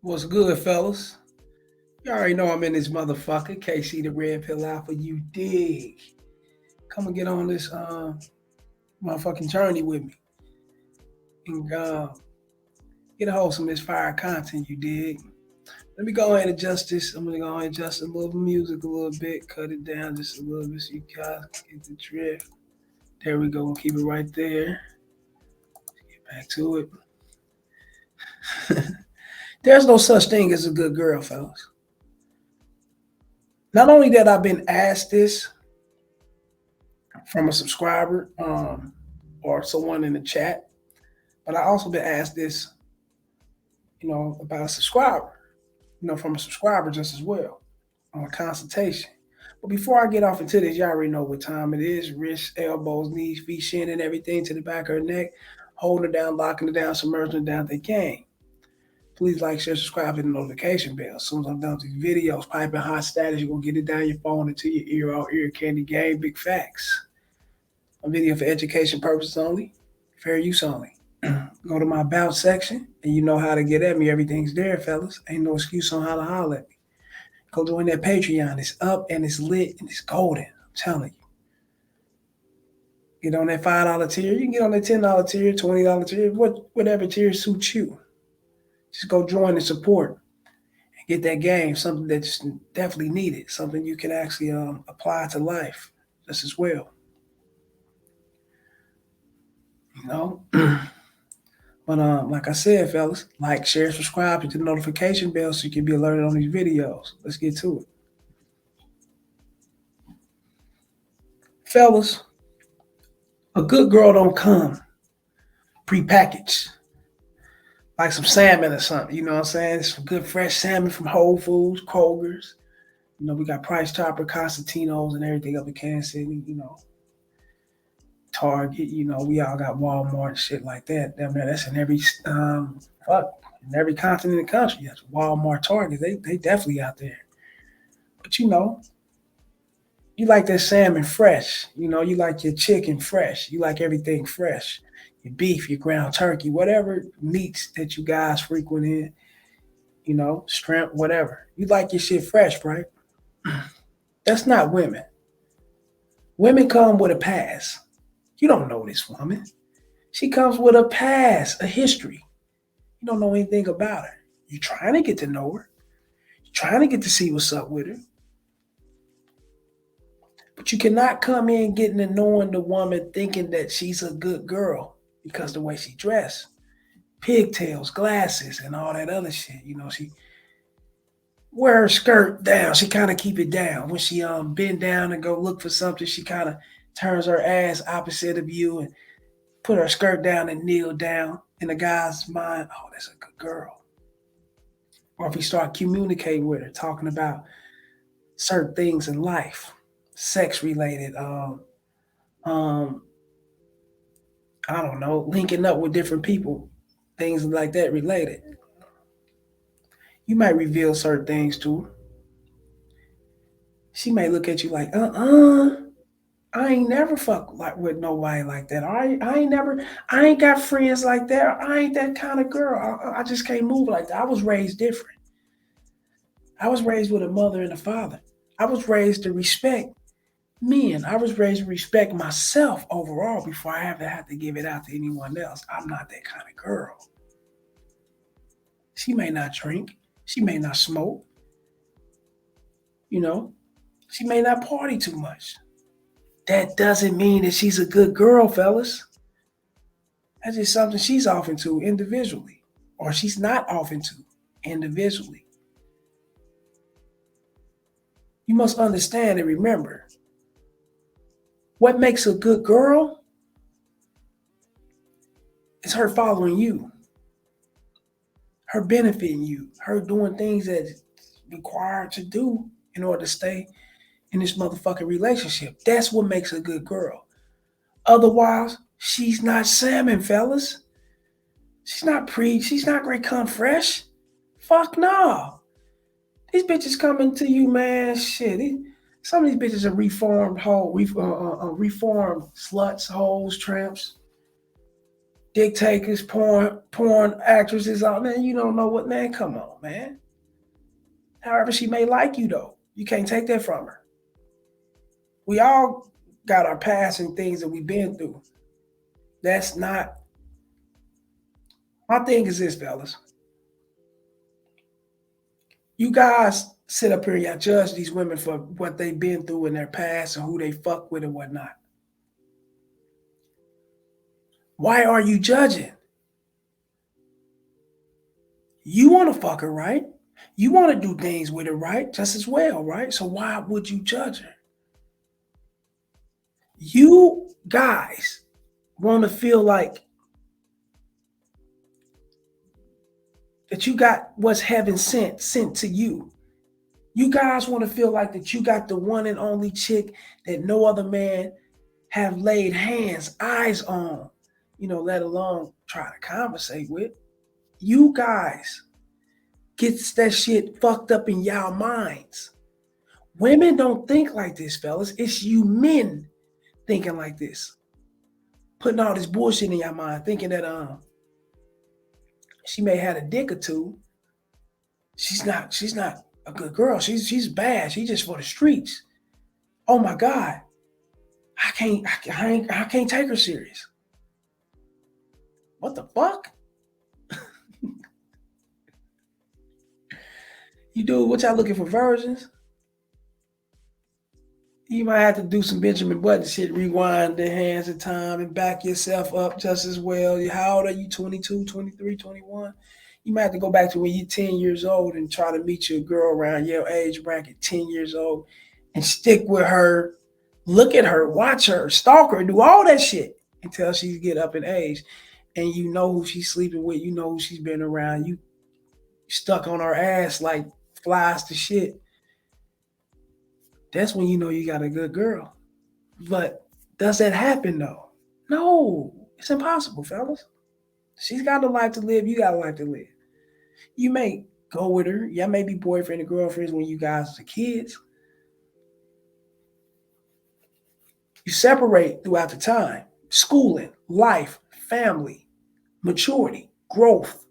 What's good, fellas? You already know I'm in this motherfucker. KC the Red Pill Alpha, you dig. Come and get on this motherfucking journey with me. And get a hold of some of this fire content, you dig. Let me go ahead and adjust this. I'm gonna go ahead and adjust a little music a little bit, cut it down just a little bit so you guys get the drift. There we go. We'll keep it right there. Get back to it. There's no such thing as a good girl, fellas. Not only that I've been asked this from a subscriber or someone in the chat, but I also been asked this, about a subscriber, from a subscriber just as well on a consultation. But before I get off into this, y'all already know what time it is. Wrists, elbows, knees, feet, shin, and everything to the back of her neck, holding her down, locking her down, submerging her down if they can. Please like, share, subscribe, hit the notification bell. As soon as I'm done with these videos, piping hot status, you're going to get it down your phone into your ear, all ear candy game, big facts. A video for education purposes only, fair use only. Go to my about section and you know how to get at me. Everything's there, fellas. Ain't no excuse on how to holler at me. Go join that Patreon. It's up and it's lit and it's golden. I'm telling you. Get on that $5 tier. You can get on that $10 tier, $20 tier, whatever tier suits you. Just go join and support and get that game. Something that's definitely needed. Something you can actually apply to life just as well. You know. But like I said, fellas, like, share, subscribe, hit the notification bell so you can be alerted on these videos. Let's get to it. Fellas, a good girl don't come prepackaged like some salmon or something. You know what I'm saying? Some good fresh salmon from Whole Foods, Kroger's. We got Price Chopper, Constantino's, and everything up in Kansas City. Target. We all got Walmart and shit like that. That's in every in every continent in the country. That's Walmart, Target. They definitely out there. But you like that salmon fresh. You like your chicken fresh. You like everything fresh. Your beef, your ground turkey, whatever meats that you guys frequent in, shrimp, whatever. You like your shit fresh, right? That's not women. Women come with a past. You don't know this woman. She comes with a past, a history. You don't know anything about her. You're trying to get to know her. You're trying to get to see what's up with her. But you cannot come in getting to knowing the woman thinking that she's a good girl because the way she dressed. Pigtails, glasses, and all that other shit. She wear her skirt down. She kind of keep it down. When she bend down and go look for something, she kind of turns her ass opposite of you and put her skirt down and kneel down. In the guy's mind, oh, that's a good girl. Or if he start communicating with her, talking about certain things in life, sex related, um, I don't know, linking up with different people, things like that related. You might reveal certain things to her. She may look at you like, I ain't never fuck like with nobody like that. I ain't got friends like that. I ain't that kind of girl. I just can't move like that. I was raised different. I was raised with a mother and a father. I was raised to respect men. I was raised to respect myself overall before I ever had to give it out to anyone else. I'm not that kind of girl. She may not drink. She may not smoke. You know, she may not party too much. That doesn't mean that she's a good girl, fellas. That's just something she's off into individually, or she's not off into individually. You must understand and remember what makes a good girl is her following you, her benefiting you, her doing things that required to do in order to stay in this motherfucking relationship. That's what makes a good girl. Otherwise, she's not salmon, fellas. She's not great come fresh. Fuck no. These bitches coming to you, man. Shit. Some of these bitches are reformed sluts, hoes, tramps. dictators, porn actresses out there. You don't know what, man. Come on, man. However, she may like you though. You can't take that from her. We all got our past and things that we've been through. That's not my thing is this, fellas. You guys sit up here and y'all judge these women for what they've been through in their past and who they fuck with and whatnot. Why are you judging? You want to fuck her, right? You want to do things with her, right? Just as well, right? So why would you judge her? You guys want to feel like that you got what's heaven sent to you. You guys want to feel like that you got the one and only chick that no other man have laid hands, eyes on, let alone try to conversate with. You guys gets that shit fucked up in y'all minds. Women don't think like this, fellas. It's you men thinking like this. Putting all this bullshit in your mind, thinking that she may have a dick or two. She's not a good girl. She's bad. She's just for the streets. Oh my God. I can't take her serious. What the fuck? You do what y'all looking for virgins? You might have to do some Benjamin Button shit, rewind the hands of time and back yourself up just as well. How old are you? 22, 23, 21? You might have to go back to when you're 10 years old and try to meet your girl around your age bracket, 10 years old, and stick with her, look at her, watch her, stalk her, do all that shit until she get up in age. And you know who she's sleeping with, you know who she's been around. You stuck on her ass like flies to shit. That's when you know you got a good girl. But does that happen though? No, it's impossible, fellas. She's got a life to live. You got a life to live. You may go with her. Y'all may be boyfriend and girlfriends when you guys are kids. You separate throughout the time. Schooling, life, family, maturity, growth,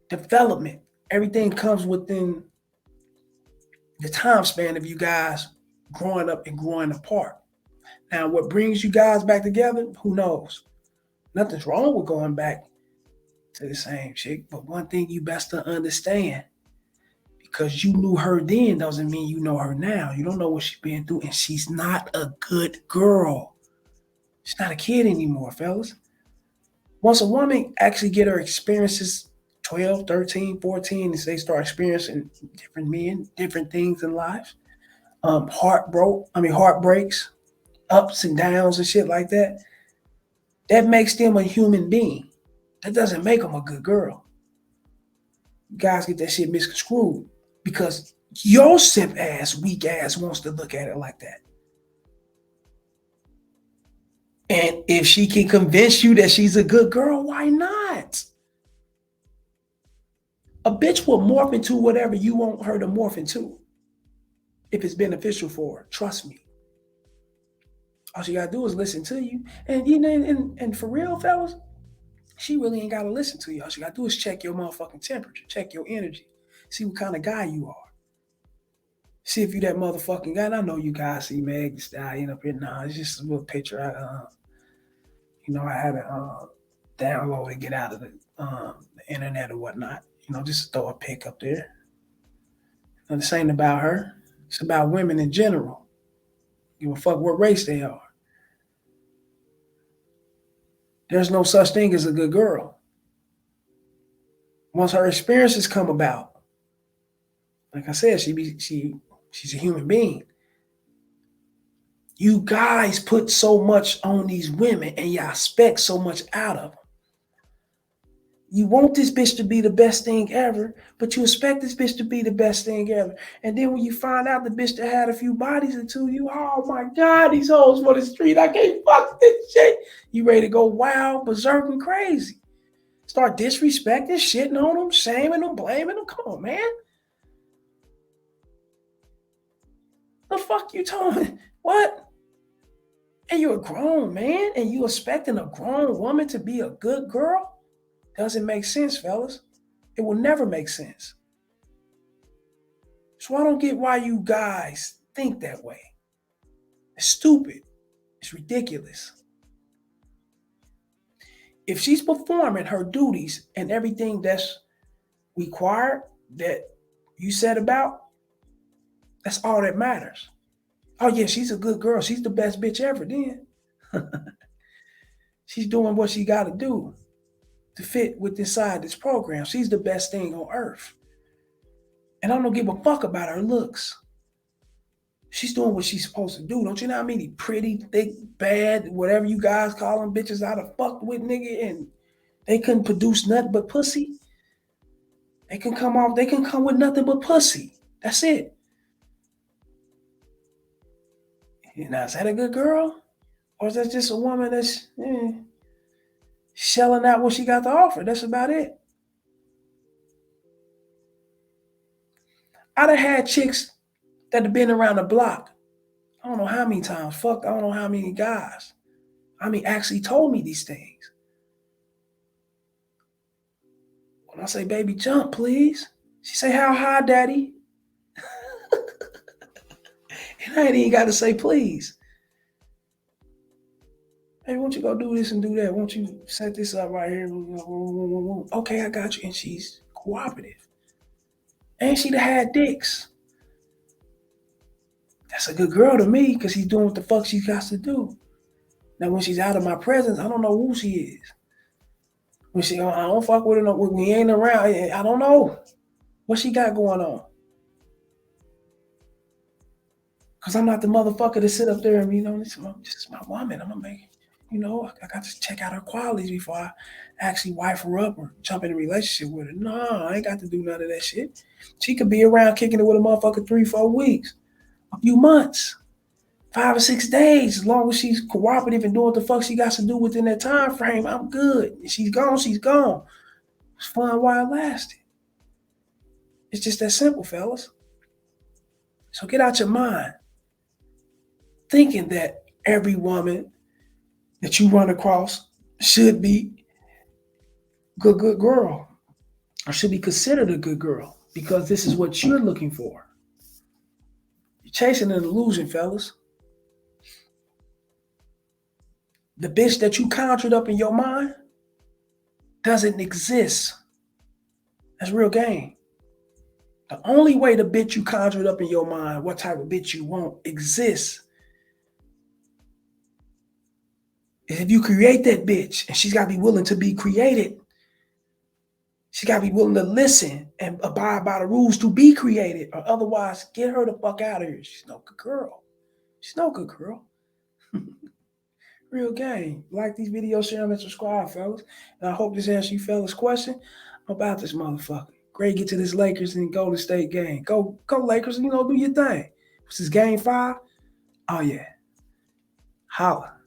development. Everything comes within the time span of you guys growing up and growing apart. Now, what brings you guys back together? Who knows? Nothing's wrong with going back to the same chick, but one thing you best to understand, because you knew her then doesn't mean you know her now. You don't know what she's been through, and she's not a good girl. She's not a kid anymore, fellas. Once a woman actually get her experiences 12, 13, 14, as they start experiencing different men, different things in life, heartbreaks, ups and downs and shit like that, that makes them a human being. That doesn't make them a good girl. You guys get that shit misconstrued because your simp ass, weak ass wants to look at it like that. And if she can convince you that she's a good girl, why not? A bitch will morph into whatever you want her to morph into. If it's beneficial for her, trust me. All she gotta do is listen to you. And and for real, fellas, she really ain't gotta listen to you. All she gotta do is check your motherfucking temperature, check your energy, see what kind of guy you are. See if you that motherfucking guy. And I know you guys see Meg Thee Stallion up here now. It's just a little picture. I had to download and get out of the internet or whatnot. Just throw a pic up there. And this ain't about her. It's about women in general. Give a fuck what race they are. There's no such thing as a good girl. Once her experiences come about, like I said, she's a human being. You guys put so much on these women and y'all expect so much out of them. You want this bitch to be the best thing ever, but you expect this bitch to be the best thing ever. And then when you find out the bitch that had a few bodies or two, you, oh my God, these hoes for the street. I can't fuck this shit. You ready to go wild, berserk, and crazy. Start disrespecting, shitting on them, shaming them, blaming them. Come on, man. The fuck you talking? What? And you're a grown man and you expecting a grown woman to be a good girl? Doesn't make sense, fellas. It will never make sense. So I don't get why you guys think that way. It's stupid. It's ridiculous. If she's performing her duties and everything that's required that you said about, that's all that matters. Oh yeah, she's a good girl. She's the best bitch ever. Then she's doing what she got to do to fit with inside this program. She's the best thing on earth, and I don't give a fuck about her looks. She's doing what she's supposed to do. Don't you know how many pretty, thick, bad, whatever you guys call them bitches I done fucked with, nigga, and they couldn't produce nothing but pussy? They can come with nothing but pussy. That's it. Now, is that a good girl? Or is that just a woman that's shelling out what she got to offer? That's about it. I'd have had chicks that have been around the block. I don't know how many times. Fuck, I don't know how many guys. I mean, actually told me these things. When I say, baby, jump, please. She say, how high, daddy? And I ain't even got to say, please. Hey, won't you go do this and do that? Won't you set this up right here? Okay, I got you. And she's cooperative. And she'd have had dicks. That's a good girl to me because she's doing what the fuck she got to do. Now, when she's out of my presence, I don't know who she is. When I don't fuck with her, no, when we ain't around, I don't know what she got going on. Because I'm not the motherfucker to sit up there and, this is my woman. I'm going to make, I got to check out her qualities before I actually wife her up or jump in a relationship with her. No, I ain't got to do none of that shit. She could be around kicking it with a motherfucker 3-4 weeks, a few months, 5 or 6 days. As long as she's cooperative and doing what the fuck she got to do within that time frame, I'm good. If she's gone, she's gone. It's fun while it lasted. It's just that simple, fellas. So get out your mind thinking that every woman that you run across should be good girl or should be considered a good girl because this is what you're looking for. You're chasing an illusion, fellas. The bitch that you conjured up in your mind doesn't exist. That's real game. The only way the bitch you conjured up in your mind, what type of bitch you want, exists is if you create that bitch, and she's got to be willing to be created. She got to be willing to listen and abide by the rules to be created, or otherwise, get her the fuck out of here. She's no good girl. She's no good girl. Real game. Like these videos, share them and subscribe, fellas. And I hope this answers you fellas' question about this motherfucker. Great, get to this Lakers and Golden State game. Go Lakers, do your thing. This is game 5. Oh yeah. Holla.